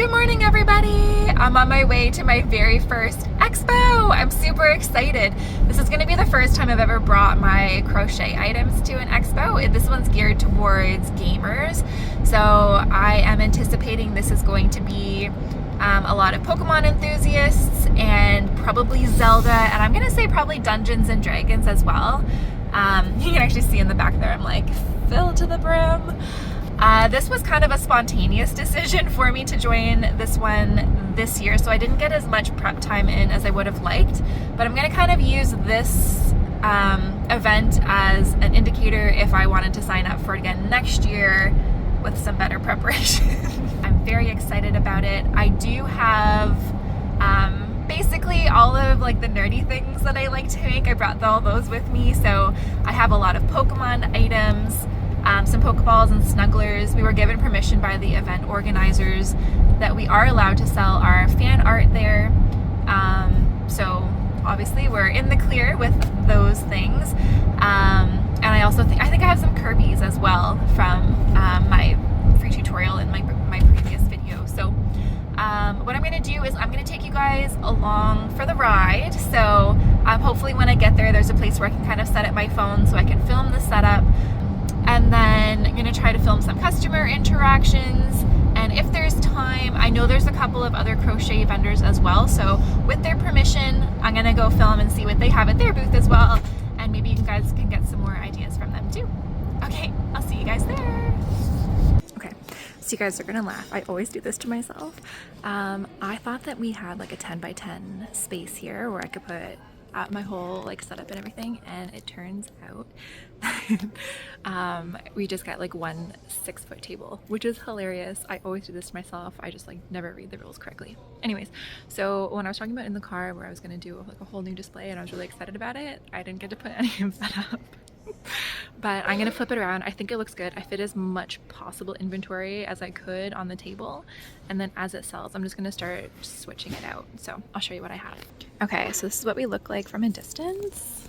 Good morning, everybody. I'm on my way to my very first expo. I'm super excited. This is going to be the first time I've ever brought my crochet items to an expo. This one's geared towards gamers, so I am anticipating this is going to be a lot of Pokemon enthusiasts and probably Zelda, and I'm going to say probably Dungeons and Dragons as well. You can actually see in the back there I'm like filled to the brim. This was kind of a spontaneous decision for me to join this one this year, so I didn't get as much prep time in as I would have liked, but I'm going to kind of use this event as an indicator if I wanted to sign up for it again next year with some better preparation. I'm very excited about it. I do have basically all of like the nerdy things that I like to make. I brought all those with me, so I have a lot of Pokemon items, some Pokeballs and Snugglers. We were given permission by the event organizers that we are allowed to sell our fan art there. So obviously we're in the clear with those things. And I also think I have some Kirby's as well from my free tutorial in my previous video. So what I'm going to do is I'm going to take you guys along for the ride. So hopefully when I get there, there's a place where I can kind of set up my phone so I can film the setup. And then I'm going to try to film some customer interactions. And if there's time, I know there's a couple of other crochet vendors as well. So with their permission, I'm going to go film and see what they have at their booth as well. And maybe you guys can get some more ideas from them too. Okay, I'll see you guys there. Okay, so you guys are going to laugh. I always do this to myself. I thought that we had like a 10 by 10 space here where I could put my whole like setup and everything, and it turns out we just got like one 6-foot table, which is hilarious. I always do this to myself. I just like never read the rules correctly. Anyways, so when I was talking about in the car where I was going to do like a whole new display and I was really excited about it, I didn't get to put any of that up. But I'm gonna flip it around. I think it looks good. I fit as much possible inventory as I could on the table, and then as it sells, I'm just gonna start switching it out. So I'll show you what I have. Okay, so this is what we look like from a distance.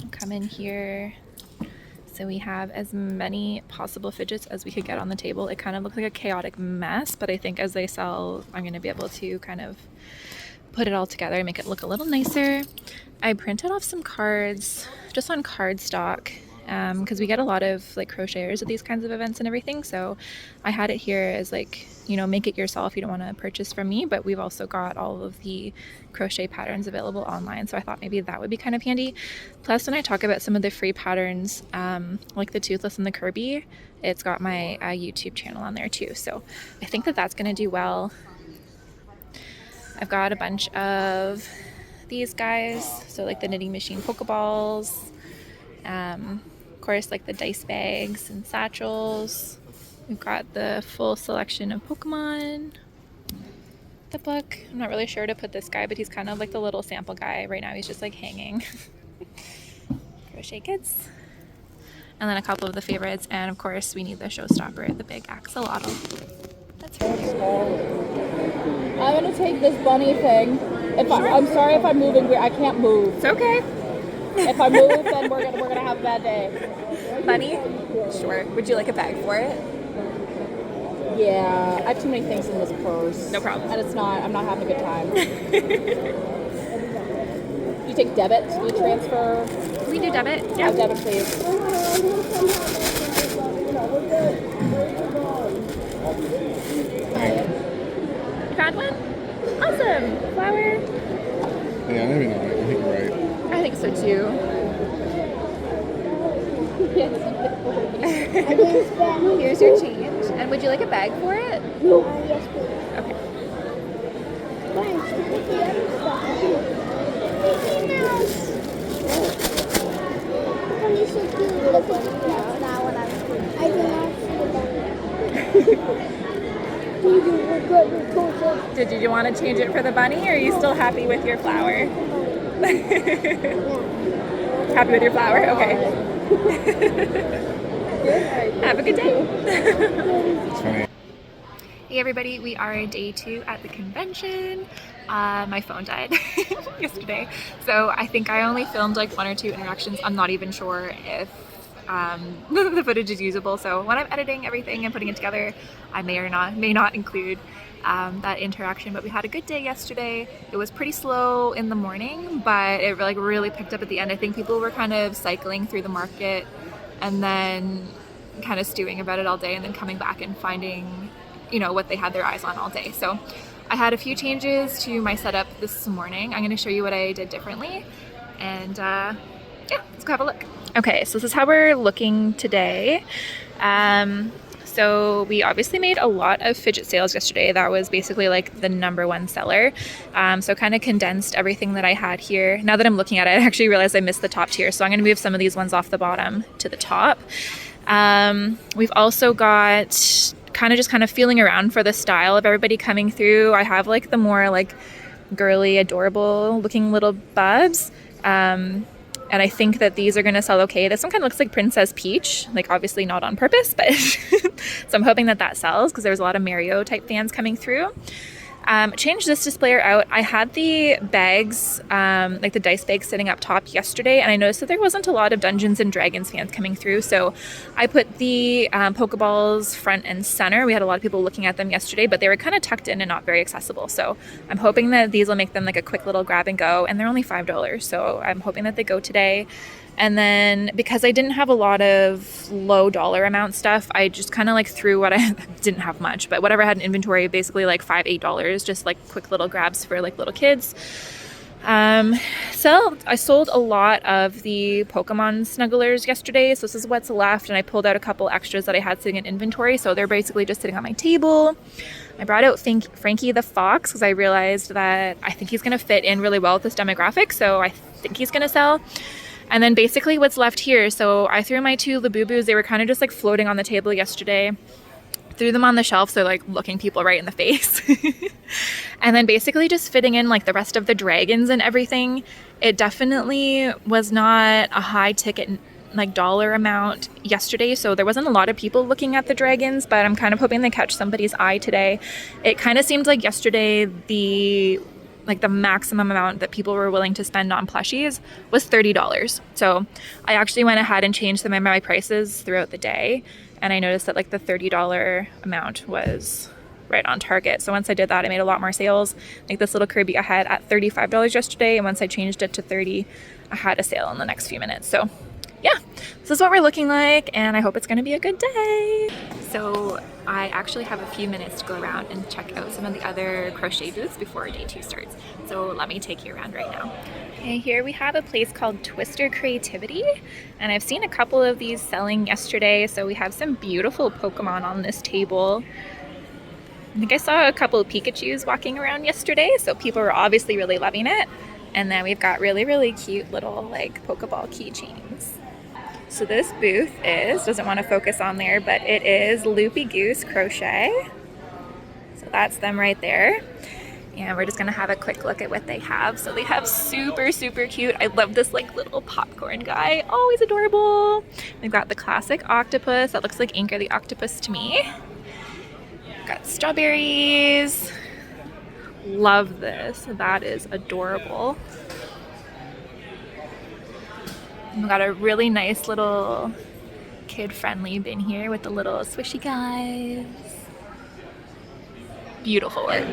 I'll come in here. So we have as many possible fidgets as we could get on the table. It kind of looks like a chaotic mess, but I think as they sell, I'm gonna be able to kind of put it all together and make it look a little nicer. I printed off some cards just on cardstock because we get a lot of like crocheters at these kinds of events and everything, so I had it here as like, you know, make it yourself. You don't want to purchase from me, but we've also got all of the crochet patterns available online, so I thought maybe that would be kind of handy. Plus, when I talk about some of the free patterns like the Toothless and the Kirby, it's got my YouTube channel on there too, so I think that that's going to do well. I've got a bunch of these guys, so like the knitting machine Pokeballs, of course like the dice bags and satchels. We've got the full selection of Pokemon, the book. I'm not really sure to put this guy, but he's kind of like the little sample guy. Right now he's just like hanging. Crochet kits. And then a couple of the favorites, and of course we need the showstopper, the big axolotl. That's really cute. I'm gonna take this bunny thing. I'm sorry if I'm moving weird. I can't move. It's okay. If I move, then we're gonna have a bad day. Bunny? Sure. Would you like a bag for it? Yeah, I have too many things in this purse. No problem. And I'm not having a good time. You take debit? Do you transfer? We do debit. Yeah. Debit, please. You found one? Awesome. Flower. Yeah, maybe not. I think you're right. I think so too. Here's your change. And would you like a bag for it? Yes, please. Okay. Mickey Mouse. Bunny so cute. Look at me. That's not what I did not see the bunny. Did you want to change it for the bunny, or are you still happy with your flower? Happy with your flower? Okay. Have a good day. It's funny. Hey everybody, we are day 2 at the convention. My phone died yesterday, so I think I only filmed like 1 or 2 interactions. I'm not even sure if the footage is usable, so when I'm editing everything and putting it together, I may not include that interaction. But we had a good day yesterday. It was pretty slow in the morning, but it like really picked up at the end. I think people were kind of cycling through the market and then kind of stewing about it all day and then coming back and finding, you know, what they had their eyes on all day. So I had a few changes to my setup this morning. I'm going to show you what I did differently, and yeah, let's go have a look. Okay, so this is how we're looking today. So we obviously made a lot of fidget sales yesterday. That was basically like the #1 seller. So kind of condensed everything that I had here. Now that I'm looking at it, I actually realized I missed the top tier. So I'm gonna move some of these ones off the bottom to the top. We've also got kind of feeling around for the style of everybody coming through. I have like the more like girly, adorable looking little bubs. And I think that these are going to sell okay. This one kind of looks like Princess Peach, like obviously not on purpose, but so I'm hoping that that sells because there's a lot of Mario type fans coming through. Changed this displayer out. I had the bags, like the dice bags sitting up top yesterday, and I noticed that there wasn't a lot of Dungeons and Dragons fans coming through, so I put the Pokeballs front and center. We had a lot of people looking at them yesterday, but they were kind of tucked in and not very accessible, so I'm hoping that these will make them like a quick little grab and go, and they're only $5, so I'm hoping that they go today. And then because I didn't have a lot of low dollar amount stuff, I just kind of like threw what I didn't have much, but whatever I had in inventory, basically like $5-8, just like quick little grabs for like little kids. So I sold a lot of the Pokemon snugglers yesterday, so this is what's left, and I pulled out a couple extras that I had sitting in inventory, so they're basically just sitting on my table. I brought out Frankie the Fox because I realized that I think he's going to fit in really well with this demographic, so I think he's going to sell. And then basically what's left here, so I threw my 2 Labubus. They were kind of just like floating on the table yesterday. Threw them on the shelf, so like looking people right in the face. And then basically just fitting in like the rest of the dragons and everything. It definitely was not a high ticket like dollar amount yesterday, so there wasn't a lot of people looking at the dragons, but I'm kind of hoping they catch somebody's eye today. It kind of seemed like yesterday the maximum amount that people were willing to spend on plushies was $30. So I actually went ahead and changed some of my prices throughout the day, and I noticed that like the $30 amount was right on target. So once I did that, I made a lot more sales. Like this little Kirby I had at $35 yesterday, and once I changed it to $30, I had a sale in the next few minutes. So yeah, this is what we're looking like, and I hope it's gonna be a good day. So I actually have a few minutes to go around and check out some of the other crochet booths before day 2 starts. So let me take you around right now. Okay, here we have a place called Twister Creativity, and I've seen a couple of these selling yesterday. So we have some beautiful Pokemon on this table. I think I saw a couple of Pikachus walking around yesterday, so people were obviously really loving it. And then we've got really, really cute little like Pokeball keychains. So this booth doesn't want to focus on there, but it is Loopy Goose Crochet. So that's them right there. And we're just gonna have a quick look at what they have. So they have super, super cute. I love this like little popcorn guy. Oh, he's adorable. They've got the classic octopus. That looks like Anchor the Octopus to me. Got strawberries. Love this. That is adorable. We've got a really nice little kid-friendly bin here with the little swishy guys. Beautiful work.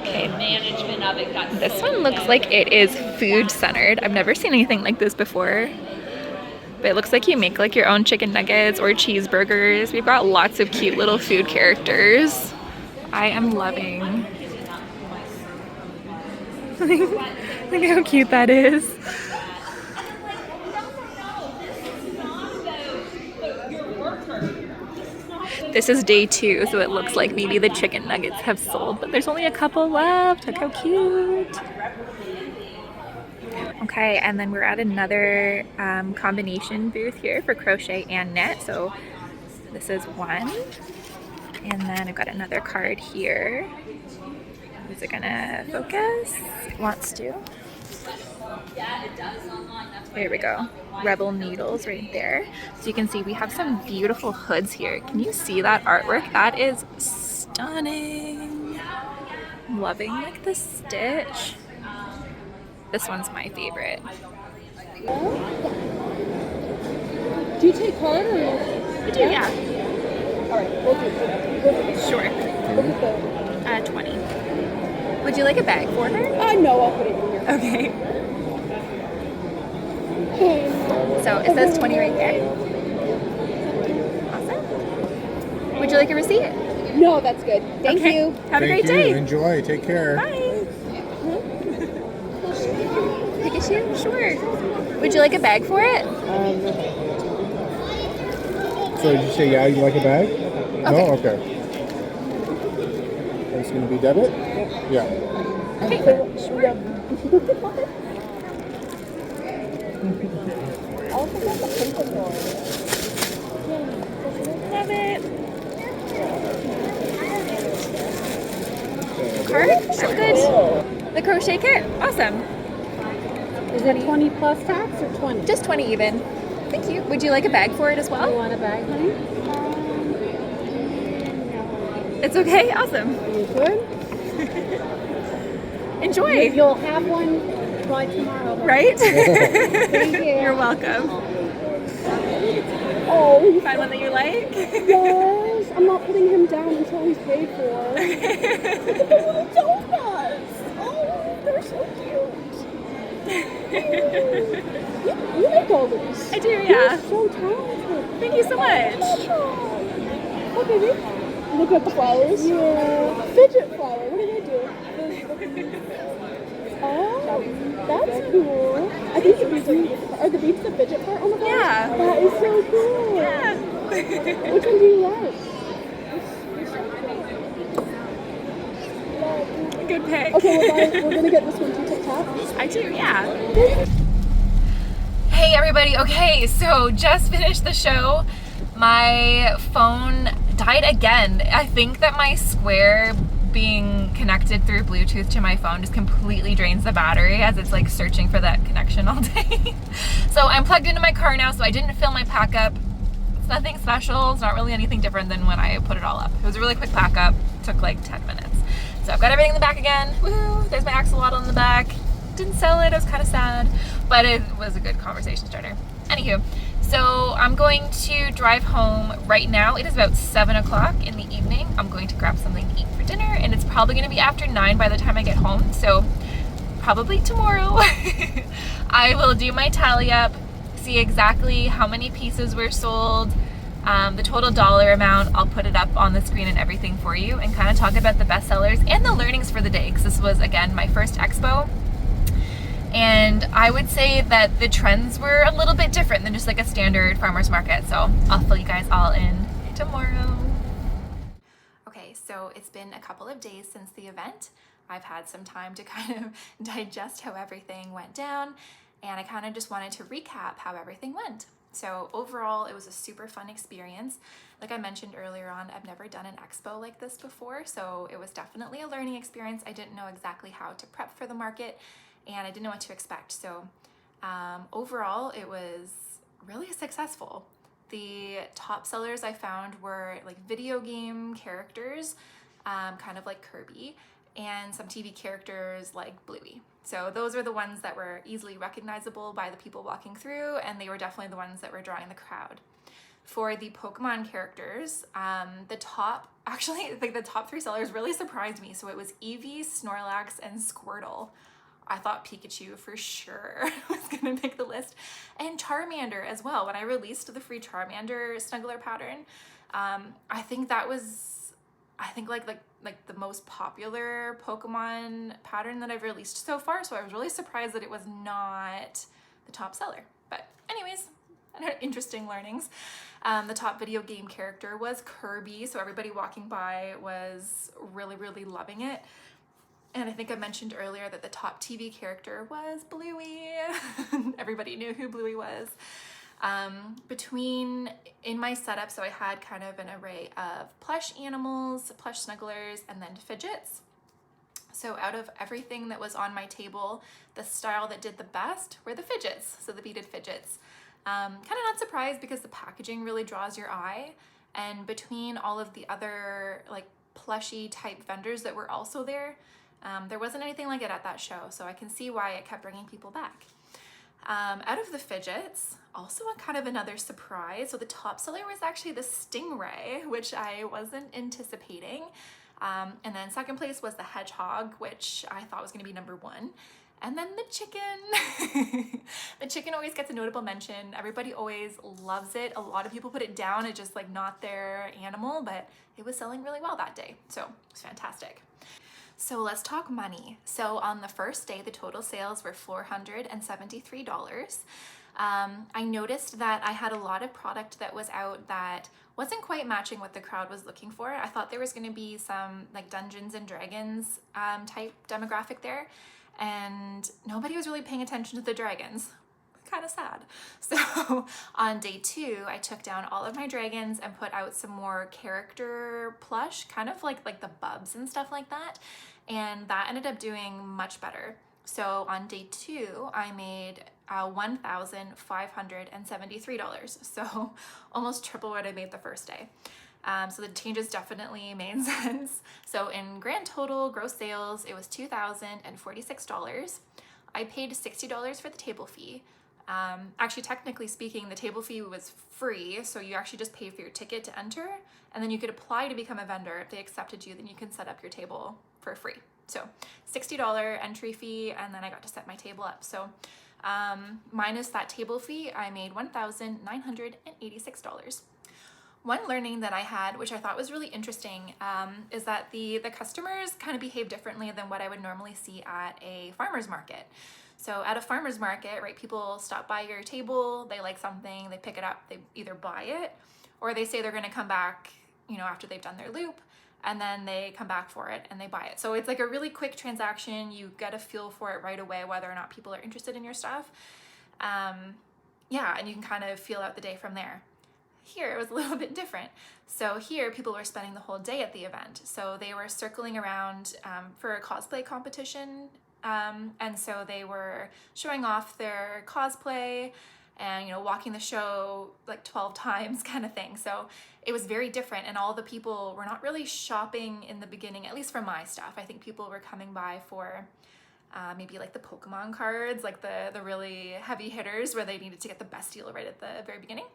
Okay, management of it got this one looks like it is food-centered. I've never seen anything like this before. But it looks like you make like your own chicken nuggets or cheeseburgers. We've got lots of cute little food characters. I am loving. Look how cute that is. This is day 2, so it looks like maybe the chicken nuggets have sold, but there's only a couple left. Look how cute. Okay, and then we're at another combination booth here for crochet and knit. So this is one, and then I've got another card here. Is it gonna focus? It wants to. There we go. Rebel needles right there. So you can see we have some beautiful hoods here. Can you see that artwork? That is stunning. I'm loving like the stitch. This one's my favorite. Do you take card or? I do, yeah. All right, we'll do it. Sure. 20. Would you like a bag for her? No, I'll put it in here. Okay. So it says 20 right there. Awesome. Would you like a receipt? No, that's good. Thank Okay. you. Have a great Thank you. day. Enjoy. Take care. Bye. Pikachu? Sure. Would you like a bag for it? So did you say yeah? You like a bag? No. Okay. It's going to be debit. Yeah. Love it. Card? That's good. The crochet kit? Awesome. Is it 20 plus tax or 20? Just 20 even. Thank you. Would you like a bag for it as You well? want a bag, honey? It's okay? Awesome. You good? Enjoy. You'll have one by tomorrow. Right? Thank you. You're welcome. Oh, You find one that you like? yes. I'm not putting him down until he's paid for. Look at the little donuts. Oh, they're so cute. You make all these. I do, You're yeah. so talented. Thank you so much. Oh, baby. Look at the flowers. Yeah. Fidget flower. What do they do? Oh, that's cool. I think the beads are the beads the fidget part on the flower? Yeah. That is so cool. Yeah. Which one do you like? Good pick. Okay, we're gonna get this one too, Tic Tac. I do, yeah. Hey everybody, okay, so just finished the show. My phone died again. I think that my Square being connected through Bluetooth to my phone just completely drains the battery as it's like searching for that connection all day. So I'm plugged into my car now, so I didn't fill my pack up. It's nothing special, it's not really anything different than when I put it all up. It was a really quick pack up, took like 10 minutes. So I've got everything in the back again. Woo! There's my axolotl in the back. Didn't sell it, I was kind of sad, but it was a good conversation starter. Anywho, so I'm going to drive home right now. It is about 7 o'clock in the evening. I'm going to grab something to eat for dinner, and it's probably going to be after 9 by the time I get home, so probably tomorrow. I will do my tally up, see exactly how many pieces were sold, the total dollar amount. I'll put it up on the screen and everything for you, and kind of talk about the best sellers and the learnings for the day, because this was, again, my first expo. And I would say that the trends were a little bit different than just like a standard farmer's market. So I'll fill you guys all in tomorrow. Okay, so it's been a couple of days since the event. I've had some time to kind of digest how everything went down, and I kind of just wanted to recap how everything went. So overall, it was a super fun experience. Like I mentioned earlier on, I've never done an expo like this before, so it was definitely a learning experience. I didn't know exactly how to prep for the market, and I didn't know what to expect. So overall, it was really successful. The top sellers I found were like video game characters, kind of like Kirby, and some TV characters like Bluey. So those were the ones that were easily recognizable by the people walking through, and they were definitely the ones that were drawing the crowd. For the Pokemon characters, the top 3 sellers really surprised me. So it was Eevee, Snorlax, and Squirtle. I thought Pikachu for sure was gonna make the list, and Charmander as well. When I released the free Charmander snuggler pattern, I think that was, like the most popular Pokemon pattern that I've released so far. So I was really surprised that it was not the top seller. But anyways, interesting learnings. The top video game character was Kirby, so everybody walking by was really, really loving it. And I think I mentioned earlier that the top TV character was Bluey. Everybody knew who Bluey was. In my setup, so I had kind of an array of plush animals, plush snugglers, and then fidgets. So out of everything that was on my table, the style that did the best were the fidgets, so the beaded fidgets. Kind of not surprised because the packaging really draws your eye, and between all of the other like plushy type vendors that were also there, there wasn't anything like it at that show, so I can see why it kept bringing people back. Out of the fidgets, also kind of another surprise. So the top seller was actually the Stingray, which I wasn't anticipating. And then second place was the hedgehog, which I thought was gonna be number 1. And then the chicken. The chicken always gets a notable mention. Everybody always loves it. A lot of people put it down. It's just like not their animal, but it was selling really well that day. So it was fantastic. So let's talk money. So on the first day, the total sales were $473. I noticed that I had a lot of product that was out that wasn't quite matching what the crowd was looking for. I thought there was going to be some like Dungeons and Dragons type demographic there, and nobody was really paying attention to the dragons. Kind of sad. So on day 2, I took down all of my dragons and put out some more character plush, kind of like the bubs and stuff like that. And that ended up doing much better. So on day 2, I made $1,573. So almost triple what I made the first day. So the changes definitely made sense. So in grand total gross sales, it was $2,046. I paid $60 for the table fee. Actually, technically speaking, the table fee was free, so you actually just pay for your ticket to enter, and then you could apply to become a vendor. If they accepted you, then you can set up your table for free. So $60 entry fee, and then I got to set my table up. So minus that table fee, I made $1,986. One learning that I had, which I thought was really interesting, is that the customers kind of behave differently than what I would normally see at a farmer's market. So at a farmer's market, right, people stop by your table, they like something, they pick it up, they either buy it, or they say they're gonna come back, you know, after they've done their loop, and then they come back for it and they buy it. So it's like a really quick transaction. You get a feel for it right away, whether or not people are interested in your stuff. Yeah, and you can kind of feel out the day from there. Here it was a little bit different. So here people were spending the whole day at the event. So they were circling around for a cosplay competition. And so they were showing off their cosplay and, you know, walking the show like 12 times kind of thing. So it was very different, and all the people were not really shopping in the beginning, at least for my stuff. I think people were coming by for maybe like the Pokemon cards, like the really heavy hitters where they needed to get the best deal right at the very beginning.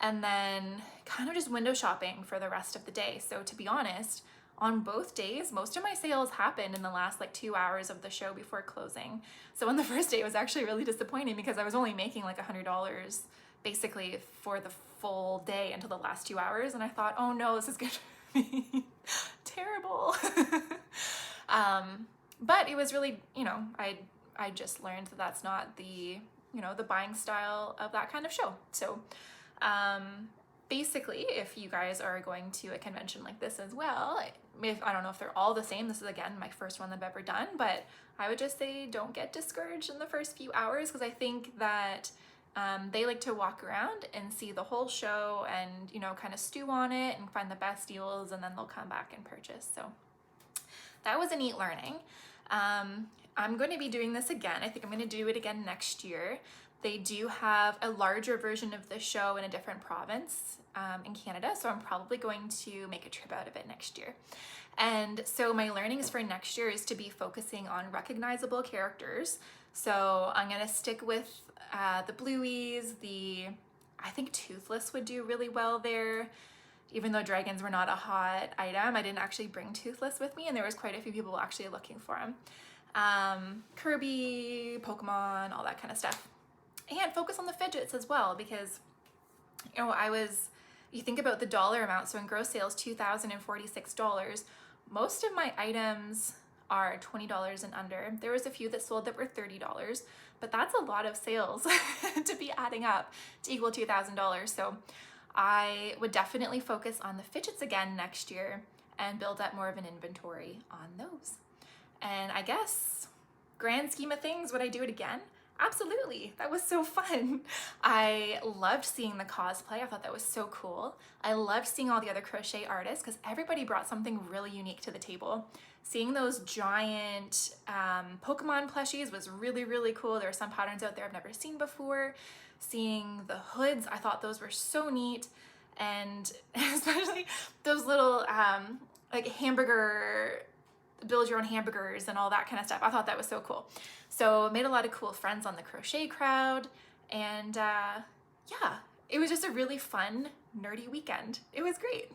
And then kind of just window shopping for the rest of the day. So to be honest, on both days, most of my sales happened in the last like 2 hours of the show before closing. So on the first day, it was actually really disappointing because I was only making like $100 basically for the full day until the last 2 hours. And I thought, oh no, this is gonna be terrible. But it was really, you know, I just learned that that's not the, you know, the buying style of that kind of show. So basically, if you guys are going to a convention like this as well, I don't know if they're all the same. This is, again, my first one that I've ever done, but I would just say don't get discouraged in the first few hours, because I think that they like to walk around and see the whole show and, you know, kind of stew on it and find the best deals, and then they'll come back and purchase. So that was a neat learning. I'm going to be doing this again. I think I'm going to do it again next year. They do have a larger version of the show in a different province in Canada, so I'm probably going to make a trip out of it next year. And so my learnings for next year is to be focusing on recognizable characters. So I'm going to stick with the Blueies. I think Toothless would do really well there. Even though dragons were not a hot item, I didn't actually bring Toothless with me, and there was quite a few people actually looking for him. Kirby, Pokemon, all that kind of stuff. And focus on the fidgets as well, because, you know, you think about the dollar amount. So in gross sales, $2,046. Most of my items are $20 and under. There was a few that sold that were $30, but that's a lot of sales to be adding up to equal $2,000. So I would definitely focus on the fidgets again next year and build up more of an inventory on those. And I guess, grand scheme of things, would I do it again? Absolutely. That was so fun. I loved seeing the cosplay. I thought that was so cool. I loved seeing all the other crochet artists because everybody brought something really unique to the table. Seeing those giant Pokemon plushies was really, really cool. There are some patterns out there I've never seen before. Seeing the hoods, I thought those were so neat. And especially those little like hamburger, build your own hamburgers and all that kind of stuff. I thought that was so cool. So made a lot of cool friends on the crochet crowd, and yeah, it was just a really fun, nerdy weekend. It was great.